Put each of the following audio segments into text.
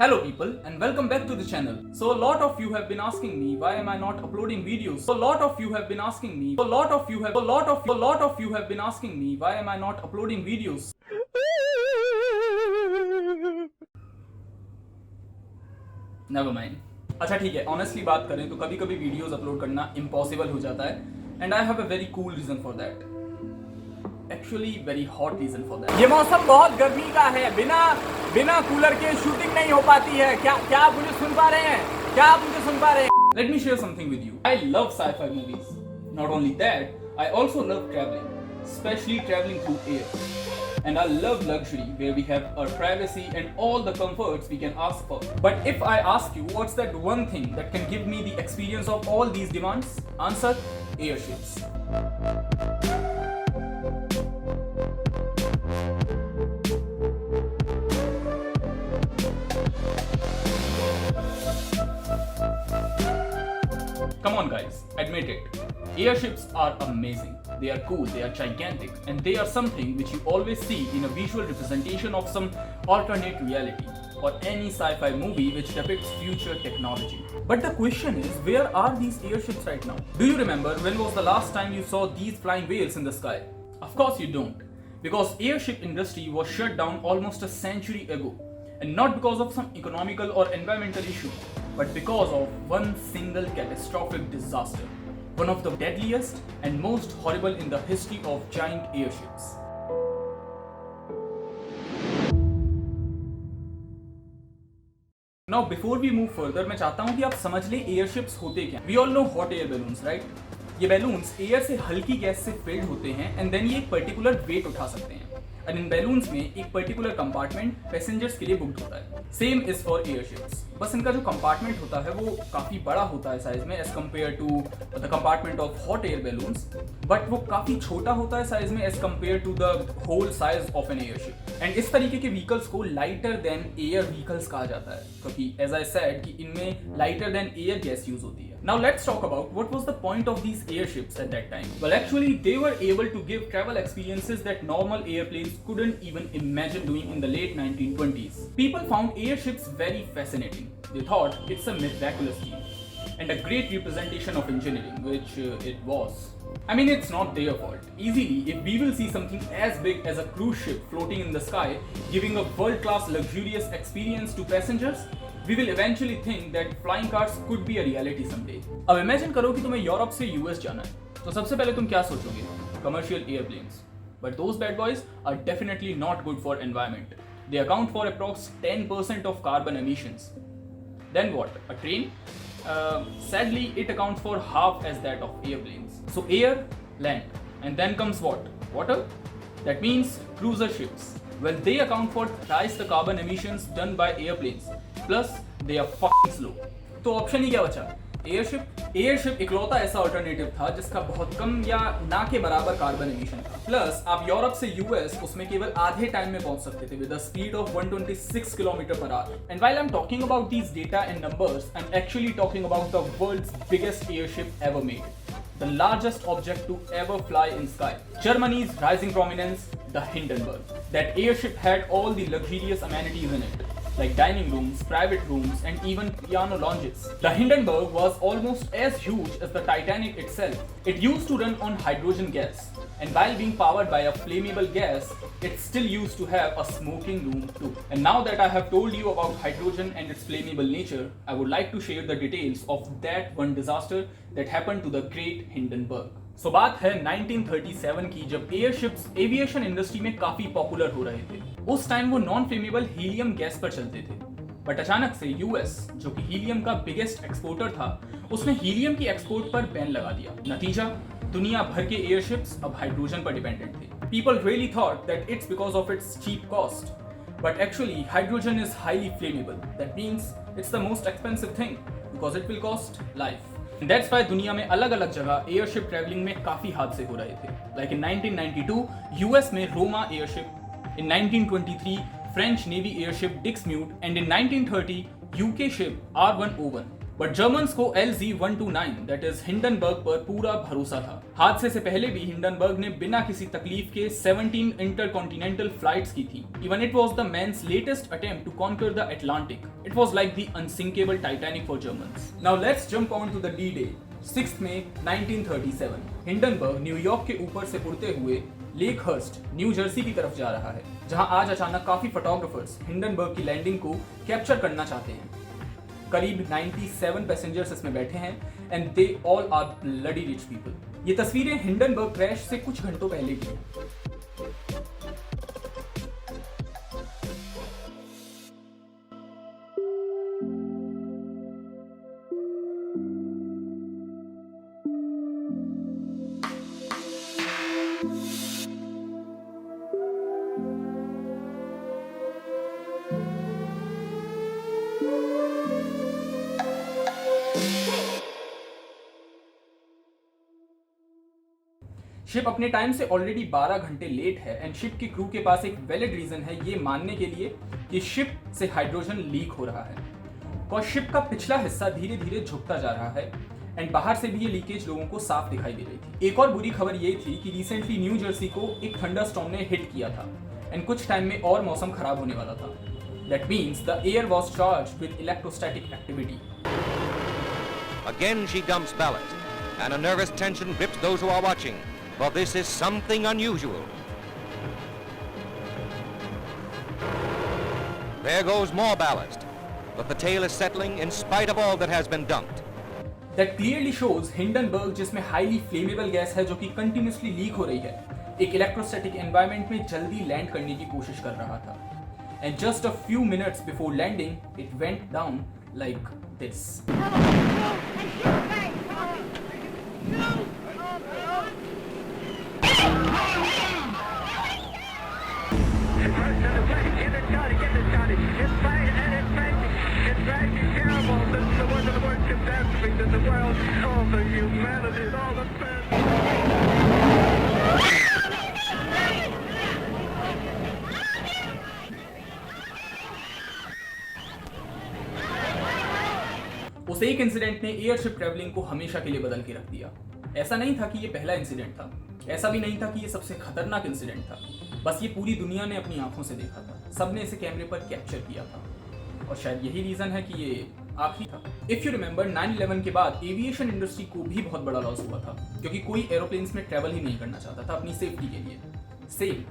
Hello people and welcome back to the channel. So a lot of you have been asking me why am I not uploading videos. So a lot of you have been asking me why am I not uploading videos. Never mind. अच्छा ठीक है, honestly बात करें तो कभी कभी videos upload करना impossible हो जाता है and I have a very cool reason for that. Actually very hot reason for that. ये मौसम बहुत गर्मी का है, बिना कूलर के शूटिंग नहीं हो पाती है. क्या आप मुझे सुन पा रहे हैं? Let me share something with you. I love sci-fi movies. Not only that, I also love traveling, especially traveling through air. And I love luxury where we have our privacy and all the comforts we can ask for. But if I ask you what's that one thing that can give me the experience of all these demands? Answer: airships. Come on guys, admit it. Airships are amazing. They are cool, they are gigantic, and they are something which you always see in a visual representation of some alternate reality or any sci-fi movie which depicts future technology. But the question is, where are these airships right now? Do you remember when was the last time you saw these flying whales in the sky? Of course you don't, because airship industry was shut down almost a century ago, and not because of some economical or environmental issue, but because of one single catastrophic disaster, one of the deadliest and most horrible in the history of giant airships. Now before we move further, मैं चाहता हूं कि आप समझ लें airships होते क्या. We all know hot air balloons, right? ये बैलून्स एयर से हल्की गैस से फिल्ड होते हैं एंड देन ये एक पर्टिकुलर वेट उठा सकते हैं. एंड इन बैलून्स में एक पर्टिकुलर कंपार्टमेंट पैसेंजर्स के लिए बुक्ड होता है. Same is for airships. बस इनका जो कंपार्टमेंट होता है वो काफी बड़ा होता है साइज में as compare to the compartment of hot air balloons, but वो काफी छोटा होता है साइज में as compare to the whole size of an airship. And इस तरीके के व्हीकल्स को लाइटर देन एयर व्हीकल्स कहा जाता है, क्योंकि एज आई सेड कि इनमें lighter than air gas use होती है. Now let's talk about what was the point of these airships at that time. Well, actually they were able to give travel experiences that normal airplanes couldn't even imagine doing in the late 1920s. People found airships very fascinating. They thought it's a miraculous thing and a great representation of engineering, which it was. I mean, it's not their fault. Easily, if we will see something as big as a cruise ship floating in the sky, giving a world-class luxurious experience to passengers, we will eventually think that flying cars could be a reality someday. अब imagine करो कि तुम्हें Europe से US जाना है, तो सबसे पहले तुम क्या सोचोगे? Commercial airplanes. But those bad boys are definitely not good for environment. They account for approx 10% of carbon emissions. Then what? A train? Sadly, it accounts for half as that of airplanes. So air, land, and then comes what? Water? That means cruiser ships. Well, they account for twice the carbon emissions done by airplanes. Plus, they are fucking slow. तो option ही क्या बचा? Airship इकलौता ऐसा alternative था जिसका बहुत कम या ना के बराबर कार्बन एमिशन था. प्लस आप यूरोप से यूएस उसमें केवल आधे टाइम में पहुंच सकते थे with a speed of 126 kilometre per hour. And while I am talking about these data and numbers, I am actually talking about the world's biggest airship ever made, the largest object to ever fly in sky. Germany's rising prominence, the Hindenburg. That airship had all the luxurious amenities in it, like dining rooms, private rooms, and even piano lounges. The Hindenburg was almost as huge as the Titanic itself. It used to run on hydrogen gas, and while being powered by a flammable gas, it still used to have a smoking room too. And now that I have told you about hydrogen and its flammable nature, I would like to share the details of that one disaster that happened to the Great Hindenburg. So बात है 1937 की, जब airships aviation industry में काफी popular हो रहे थे. उस टाइम वो नॉन फ्लेमेबल हीलियम गैस पर चलते थे, बट अचानक से यूएस, जो कि हीलियम का बिगेस्ट एक्सपोर्टर था, उसने हीलियम की एक्सपोर्ट पर बैन लगा दिया. नतीजा, दुनिया भर के एयरशिप्स अब हाइड्रोजन पर डिपेंडेंट थे. People really thought that it's because of its cheap cost, but actually hydrogen is highly flammable. That means it's the most expensive thing because it will cost life. And that's why दुनिया में अलग अलग जगह airship travelling में काफी हादसे हो रहे थे. Like in 1992 यूएस में Roma airship, in 1923 French Navy airship Dixmude, and in 1930 UK ship R101. But Germans को LZ-129 दैट इज हिंडनबर्ग पर पूरा भरोसा था। हादसे से पहले भी हिंडनबर्ग ने बिना किसी तकलीफ के 17 इंटरकॉन्टिनेंटल फ्लाइट्स की थी। Even it was the man's latest attempt to conquer the Atlantic. It was like the unsinkable Titanic for Germans. Now let's jump on to the D-Day 6 May 1937। Hindenburg New York के ऊपर से उड़ते हुए लेकहर्स्ट new Jersey की तरफ जा रहा है, जहां आज अचानक काफी फोटोग्राफर्स हिंडनबर्ग की लैंडिंग को कैप्चर करना चाहते हैं। करीब 97 पैसेंजर्स इसमें बैठे हैं and they all are bloody rich people. ये तस्वीरें हिंडनबर्ग क्रैश से कुछ घंटों पहले की हैं। शिप अपने टाइम से ऑलरेडी 12 घंटे लेट है एंड शिप की क्रू के पास एक वैलिड रीजन है ये मानने के लिए कि शिप से हाइड्रोजन लीक हो रहा है। और शिप का पिछला हिस्सा धीरे धीरे झुकता जा रहा है एंड बाहर से भी ये लीकेज लोगों को साफ दिखाई दे रही थी। एक और बुरी खबर ये थी कि रिसेंटली न्यू जर्सी को एक थंडरस्टॉर्म ने हिट किया था एंड कुछ टाइम में और मौसम खराब होने वाला था। That means the air was charged with electrostatic activity. Again she dumps ballast and a nervous tension grips those who are watching. For this is something unusual. There goes more ballast, but the tail is settling in spite of all that has been dumped. That clearly shows Hindenburg जिसमें highly flammable gas है जो कि continuously leak हो रही है, एक electrostatic environment में जल्दी लैंड करने की कोशिश कर रहा था। And just a few minutes before landing, it went down like this. उस एक इंसिडेंट ने एयरशिप ट्रैवलिंग को हमेशा के लिए बदल के रख दिया। ऐसा नहीं था कि ये पहला इंसिडेंट था, ऐसा भी नहीं था कि ये सबसे खतरनाक इंसिडेंट था। बस ये पूरी दुनिया ने अपनी आंखों से देखा था, सबने इसे कैमरे पर कैप्चर किया था और शायद यही रीजन है कि ये आखिरी था। इफ यू रिमेंबर 9/11 के बाद एविएशन इंडस्ट्री को भी बहुत बड़ा लॉस हुआ था क्योंकि कोई एरोप्लेन्स में ट्रैवल ही नहीं करना चाहता था अपनी सेफ्टी के लिए। सेम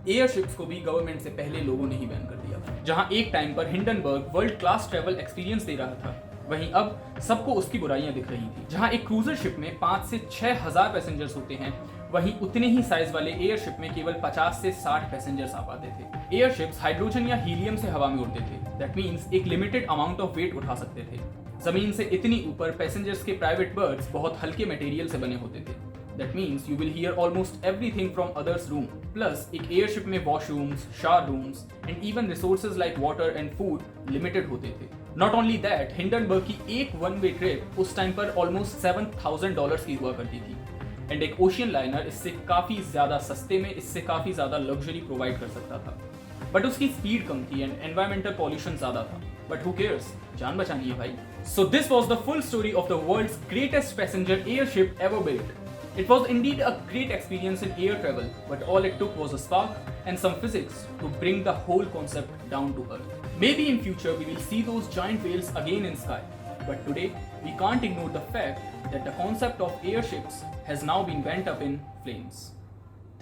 एयरशिप्स को भी गवर्नमेंट से पहले लोगों ने ही बैन कर दिया था। जहां एक टाइम पर Hindenburg world class travel experience दे रहा था, वहीं अब सबको उसकी बुराइयां दिख रही थी। जहां एक क्रूजर शिप में 5 से 6 हजार पैसेंजर्स होते हैं, वहीं उतने ही साइज वाले एयरशिप में केवल 50 से 60 पैसेंजर्स आ पाते थे। एयरशिप्स हाइड्रोजन या हीलियम से हवा में उड़ते थे। दैट मीन्स एक लिमिटेड अमाउंट ऑफ वेट उठा सकते थे। जमीन से इतनी ऊपर पैसेंजर्स के प्राइवेट बर्ड्स बहुत हल्के मटेरियल से बने होते थे। That means you will hear almost everything from others' room. Plus, एक एयरशिप में washrooms, shower rooms and even resources like water and food limited होते थे। Not only that, हिंडनबर्ग की एक वन वे ट्रिप उस टाइम पर almost $7,000 की हुआ करती थी एंड एक ओशियन लाइनर इससे काफी ज्यादा सस्ते में इससे काफी ज्यादा लग्जरी प्रोवाइड कर सकता था। बट उसकी स्पीड कम थी एंड एनवायरमेंटल पॉल्यूशन ज्यादा था। बट हु केयर्स, जान बचानी है भाई। So this was the full story of the world's greatest passenger airship ever built. It was indeed a great experience in air travel, but all it took was a spark and some physics to bring the whole concept down to earth. Maybe in future we will see those giant whales again in sky, but today we can't ignore the fact that the concept of airships has now been went up in flames.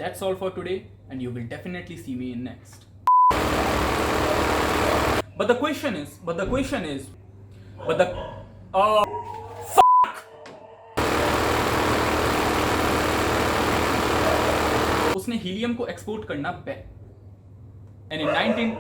That's all for today, and you will definitely see me in next. But the question is, उसने helium को export करना and in 19